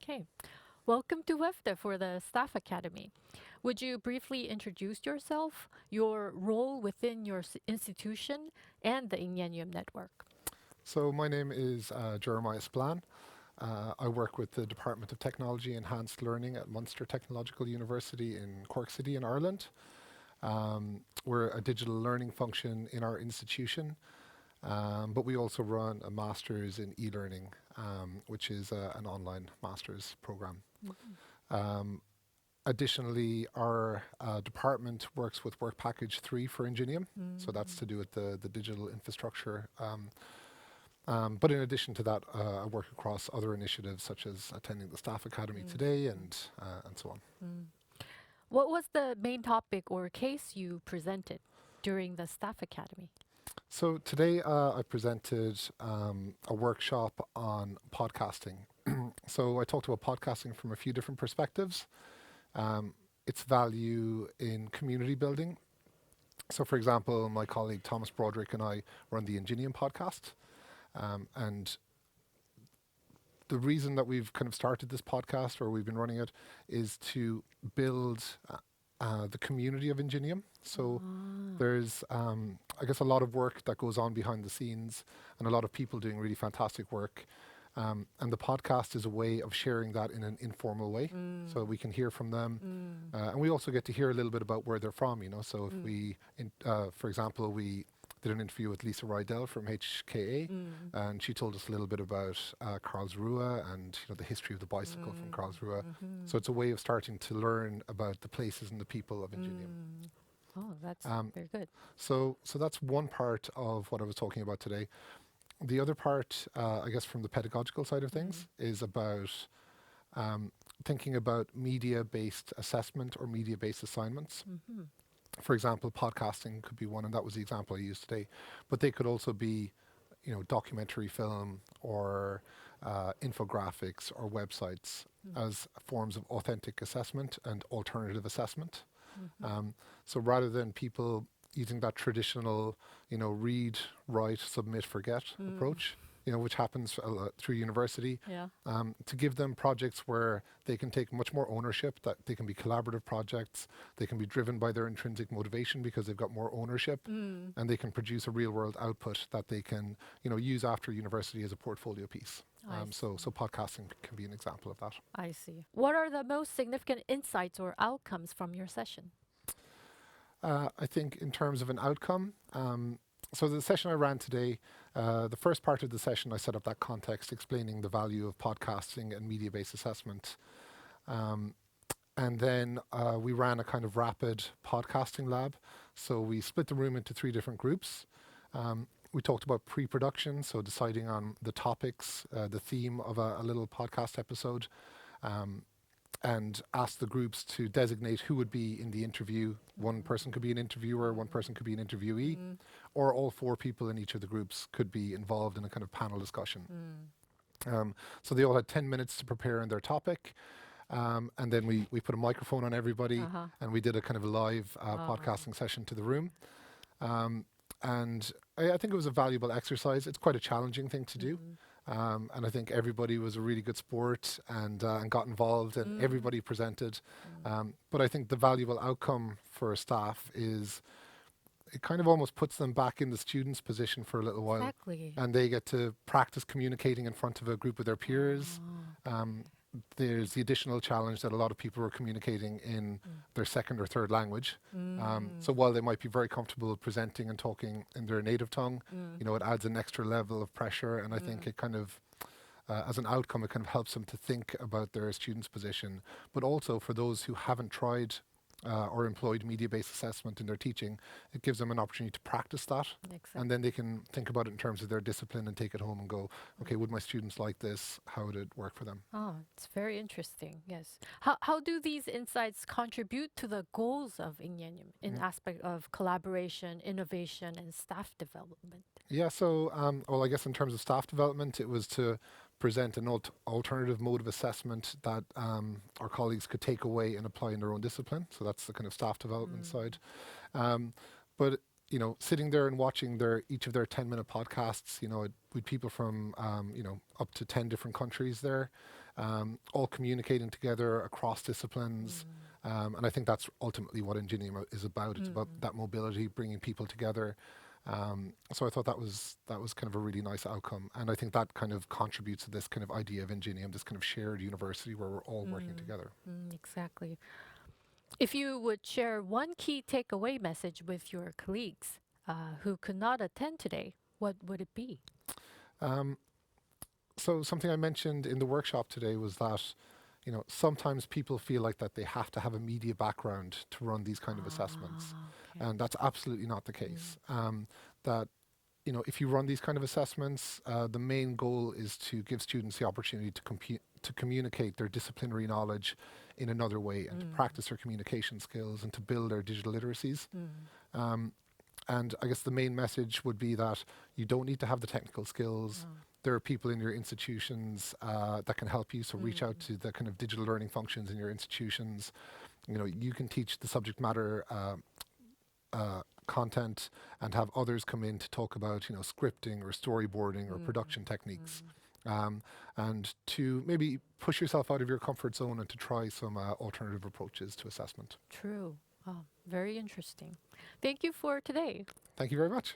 Okay. Welcome to WEFTE for the Staff Academy. Would you briefly introduce yourself, your role within your institution, and the INGENIUM network? So my name is Jeremiah Spillane. I work with the Department of Technology Enhanced Learning at Munster Technological University in Cork City in Ireland. We're a digital learning function in our institution, but we also run a master's in e-learning, which is an online master's program. Um, Additionally, our department works with Work Package 3 for INGENIUM, so that's to do with the digital infrastructure. But in addition to that, I work across other initiatives such as attending the Staff Academy today and so on. What was the main topic or case you presented during the Staff Academy? So today I presented a workshop on podcasting. So I talked about podcasting from a few different perspectives. Its value in community building. So for example, my colleague Thomas Broderick and I run the INGENIUM podcast. And the reason that we've kind of started this podcast, or we've been running it, is to build the community of INGENIUM. So there's, I guess, a lot of work that goes on behind the scenes and a lot of people doing really fantastic work. And the podcast is a way of sharing that in an informal way. So we can hear from them. And we also get to hear a little bit about where they're from, you know. So if we, for example, we did an interview with Lisa Rydell from HKA, and she told us a little bit about Karlsruhe and the history of the bicycle from Karlsruhe. So it's a way of starting to learn about the places and the people of INGENIUM. Oh, that's very good. So that's one part of what I was talking about today. The other part, I guess, from the pedagogical side of things, is about thinking about media-based assessment or media-based assignments. For example, podcasting could be one, and that was the example I used today. But they could also be, documentary film or infographics or websites as forms of authentic assessment and alternative assessment. So rather than people using that traditional, read, write, submit, forget approach, which happens through university, Yeah. to give them projects where they can take much more ownership, that they can be collaborative projects, they can be driven by their intrinsic motivation because they've got more ownership, and they can produce a real world output that they can, use after university as a portfolio piece. So podcasting can be an example of that. I see. What are the most significant insights or outcomes from your session? I think in terms of an outcome, so the session I ran today, the first part of the session, I set up that context explaining the value of podcasting and media-based assessment. And then we ran a kind of rapid podcasting lab. So we split the room into 3 different groups. We talked about pre-production, so deciding on the topics, the theme of a little podcast episode, and asked the groups to designate who would be in the interview. One person could be an interviewer, one person could be an interviewee, or all 4 people in each of the groups could be involved in a kind of panel discussion. So they all had 10 minutes to prepare on their topic. And then we put a microphone on everybody, and we did a kind of a live podcasting session to the room. And I think it was a valuable exercise. It's quite a challenging thing to do. And I think everybody was a really good sport and got involved, and everybody presented. But I think the valuable outcome for staff is it kind of almost puts them back in the student's position for a little while. Exactly. And they get to practice communicating in front of a group of their peers. There's the additional challenge that a lot of people are communicating in their second or third language. So while they might be very comfortable presenting and talking in their native tongue, it adds an extra level of pressure. And I think it kind of, as an outcome, it kind of helps them to think about their student's position. But also for those who haven't tried or employed media-based assessment in their teaching, it gives them an opportunity to practice that. Exactly. And then they can think about it in terms of their discipline and take it home and go, okay, would my students like this? How would it work for them? Oh, it's very interesting. Yes. How do these insights contribute to the goals of INGENIUM in aspect of collaboration, innovation, and staff development? Yeah, so, well, I guess in terms of staff development, it was to present an alternative mode of assessment that our colleagues could take away and apply in their own discipline. So that's the kind of staff development side. But sitting there and watching each of their 10-minute podcasts, with people from up to 10 different countries there, all communicating together across disciplines. And I think that's ultimately what INGENIUM is about. It's about that mobility, bringing people together. So I thought that was kind of a really nice outcome. And I think that kind of contributes to this kind of idea of INGENIUM, this kind of shared university where we're all working together. Exactly. If you would share one key takeaway message with your colleagues who could not attend today, what would it be? Um, so something I mentioned in the workshop today was that, you know, sometimes people feel like that they have to have a media background to run these kind of assessments, Okay. and that's absolutely not the case. That, you know, if you run these kind of assessments, the main goal is to give students the opportunity to communicate their disciplinary knowledge in another way and to practice their communication skills and to build their digital literacies. And I guess the main message would be that you don't need to have the technical skills. There are people in your institutions that can help you. So reach out to the kind of digital learning functions in your institutions. You know, you can teach the subject matter content and have others come in to talk about, you know, scripting or storyboarding or production techniques. And to maybe push yourself out of your comfort zone and to try some alternative approaches to assessment. True. Oh, very interesting. Thank you for today. Thank you very much.